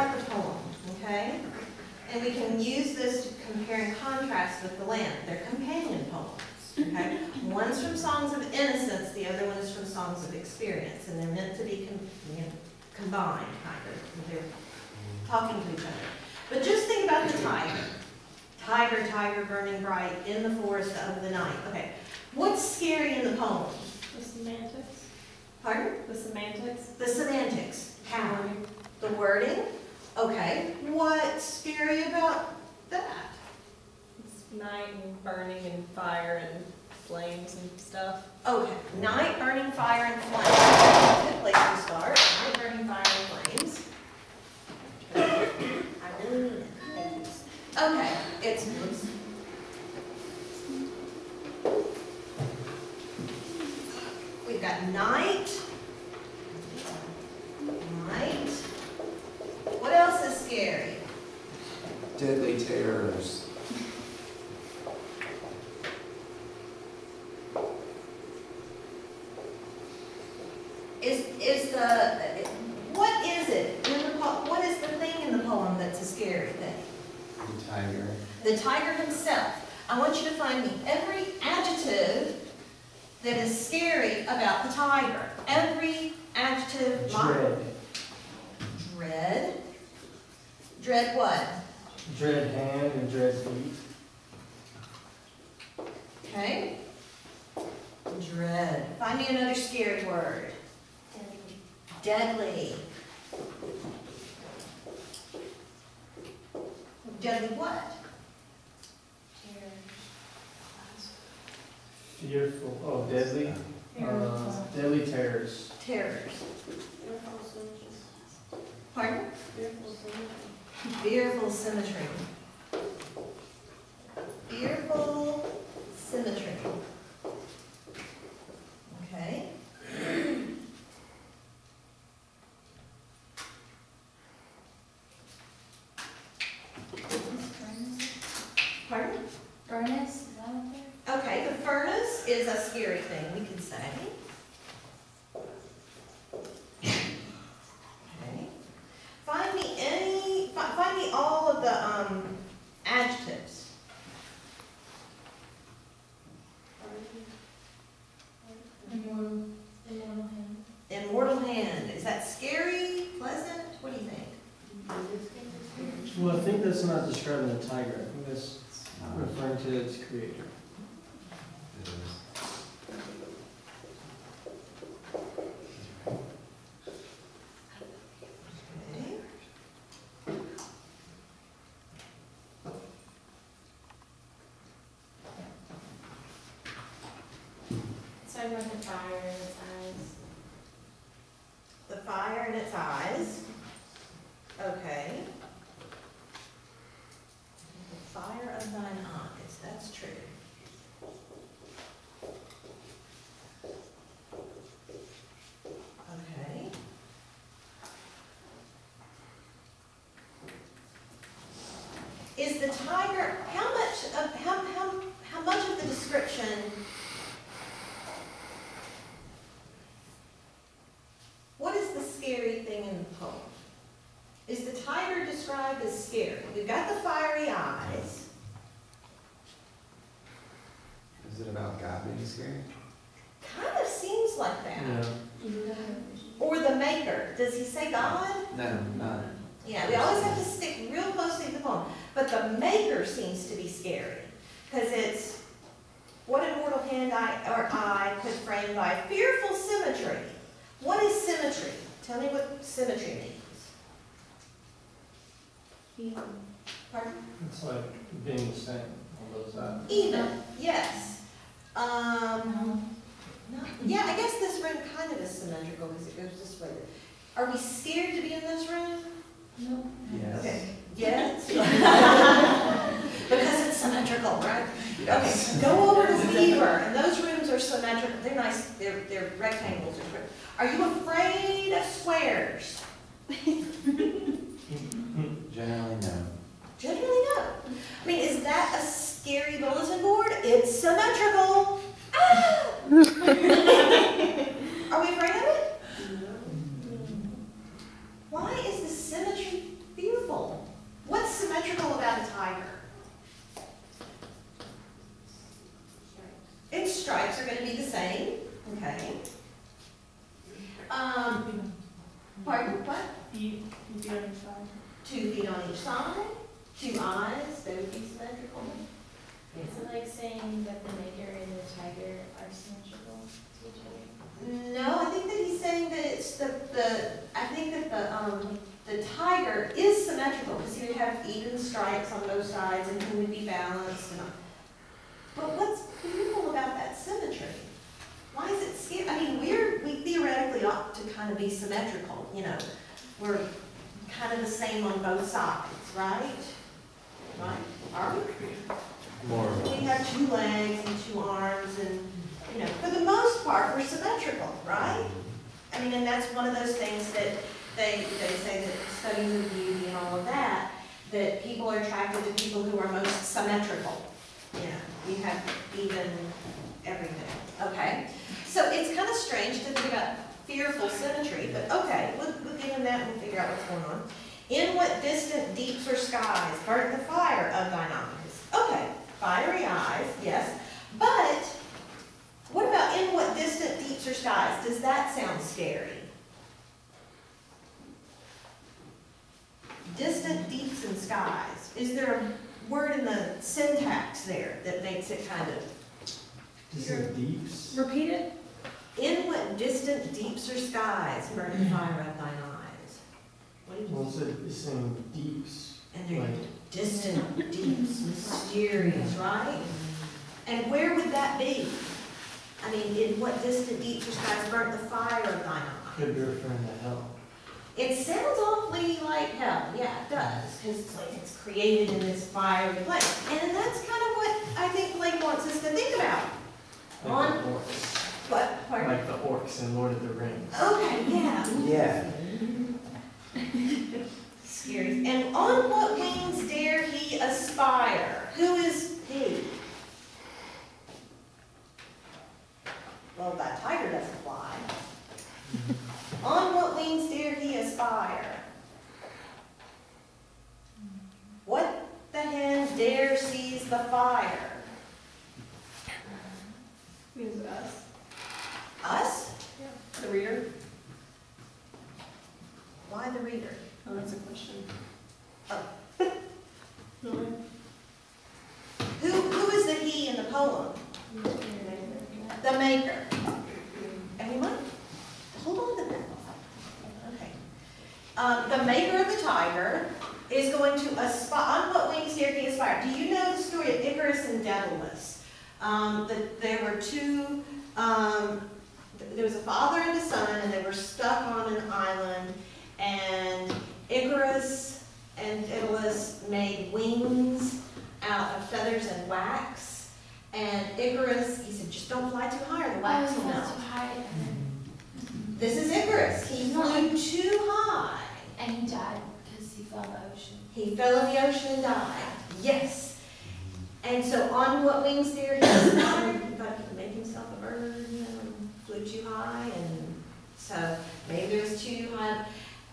throughout the poem, okay? And we can use this to compare and contrast with the land. They're companion poems, okay? One's from Songs of Innocence, the other one is from Songs of Experience, and they're meant to be combined, kind of. They're talking to each other. But just think about the tiger. Tiger, tiger, burning bright, in the forest of the night. Okay, what's scary in the poem? The semantics. Pardon? The semantics. The semantics. How? The wording. Okay, what's scary about that? It's night and burning and fire and flames and stuff. Okay, night, burning, fire, and flames. Good place to start. Night, burning, fire, and flames. I really mean it. Thank you. Okay, it's we've got night. Night. What else is scary? Deadly terrors. What is it in the poem? What is the thing in the poem that's a scary thing? The tiger. The tiger himself. I want you to find me every adjective that is scary about the tiger. Every adjective. Dread. Dread. Dread what? Dread hand and dread feet. Okay. Dread. Find me another scary word. Deadly. Deadly what? Fearful. Oh, deadly. Deadly terrors. Terrors. Pardon? Fearful symmetry. Fearful symmetry. Okay. Pardon? Furnace, is that up there? Okay, the furnace is a scary thing, we could say. Okay. Find me all of the adjectives. Immortal hand. Immortal hand. Is that scary, pleasant? What do you think? Well, I think that's not describing the tiger. I think that's referring to its creator. It is. Okay. It's talking about the fire in its eyes. The fire in its eyes. Okay. The fire of thine eyes. That's true. Okay. Is the tiger, how much of the description what is the scary thing in the poem? Is the tiger described as scary? We've got the fiery eyes. Is it about God being scary? Kind of seems like that. Yeah. Or the maker. Does he say God? No, not. Yeah, we always have to stick real closely to the poem. But the maker seems to be scary. Because it's, what immortal hand or eye could frame by fearful symmetry. What is symmetry? Tell me what symmetry means. Pardon? It's like being the same on both sides. Even, yes. Yeah, I guess this room kind of is symmetrical because it goes this way. Are we scared to be in this room? No. Yes. Okay. Yes. Because it's symmetrical, right? Yes. Okay, go over to Beaver, and those rooms are symmetrical. They're nice, they're rectangles. Are you afraid of squares? Generally, no. Generally, no. I mean, is that a scary bulletin board? It's symmetrical. Ah! Are we afraid of it? Why is the symmetry 2 eyes, they would be symmetrical. Is it like saying that the maker and the tiger are symmetrical to each other? No, I think that he's saying that it's I think that the tiger is symmetrical because he would have even stripes on both sides and he would be balanced. But what's beautiful about that symmetry? Why is it scary? I mean, we theoretically ought to kind of be symmetrical, you know. We're kind of the same on both sides, right? Right? Are we? More or We less. have 2 legs and 2 arms and, you know, for the most part, we're symmetrical, right? I mean, and that's one of those things that they say that studying the beauty and all of that people are attracted to people who are most symmetrical. You know, you have even everything, okay? So it's kind of strange to think about fearful symmetry, but okay, we'll give him that and we'll figure out what's going on. In what distant deeps or skies burnt the fire of thine eyes? Okay, fiery eyes, yes. But what about in what distant deeps or skies? Does that sound scary? Distant deeps and skies. Is there a word in the syntax there that makes it kind of... Distant deeps? Repeat it. In what distant deeps or skies burn the fire of thine eyes? What did Well, you it's saying deeps. And they're Like, distant deeps, mysterious, right? And where would that be? I mean, in what distant deeps or skies burnt the fire of thine eyes? could be referring to hell. It sounds awfully like hell, yeah, it does, because it's like it's created in this fiery place. And that's kind of what I think Blake wants us to think about. Like the orcs. What? Pardon? Like the orcs in Lord of the Rings. Okay, yeah. Yeah. Scary. And on what wings dare he aspire? Who is he? Well, that tiger doesn't fly. On what wings dare he aspire? What the hen dare seize the fire? Means us. Us? The reader. Why the reader? Oh, that's a question. Oh. Really? Who is the he in the poem? The maker. And we might hold on to that. Okay. The maker of the tiger is going to aspire. On what wings dare he aspire? Do you know the story of Icarus and Daedalus? That there were 2. There was a father and a son, and they were stuck on an island. And Icarus and Daedalus made wings out of feathers and wax. And Icarus, he said, just don't fly too high or the wax will melt. Too high, This is Icarus. He flew too high. and he died because he fell in the ocean. He fell in the ocean and died. Yes. And so on what wings dare he aspire? He thought he could make himself a bird, you know, flew too high. And so maybe there was too high.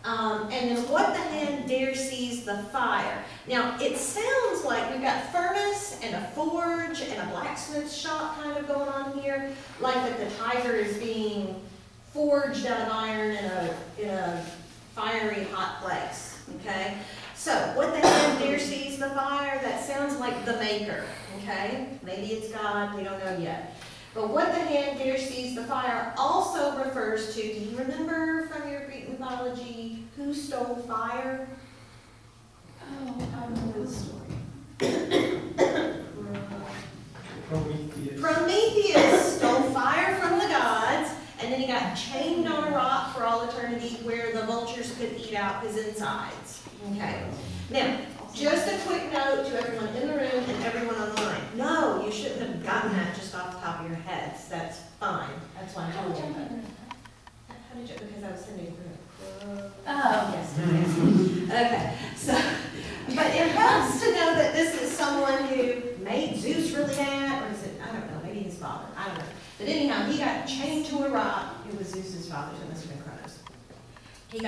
And then what the hen dare seize the fire? Now, it sounds like we've got furnace and a forge and a blacksmith shop kind of going on here, like that the tiger is being forged out of iron in a fiery hot place, okay? So, what the hen dare seize the fire? That sounds like the maker, okay? Maybe it's God, we don't know yet. But what the hen dare seize the fire also refers to, do you remember from your Greek mythology, who stole fire? Oh, The story. Prometheus. Prometheus stole fire from the gods, and then he got chained on a rock for all eternity where the vultures could eat out his insides. Okay. Now, just a quick note to everyone in the room and everyone online. No, you shouldn't have gotten that just off the top of your heads. That's fine. That's why I how told did you. you How did you? Because I was sending it through. Oh. Yes. Okay. So, but it helps to know that this is someone who made Zeus really mad, or is it? I don't know. Maybe his father. I don't know. But anyhow, he got chained to a rock. It was Zeus's father, so it must have been Cronos. He got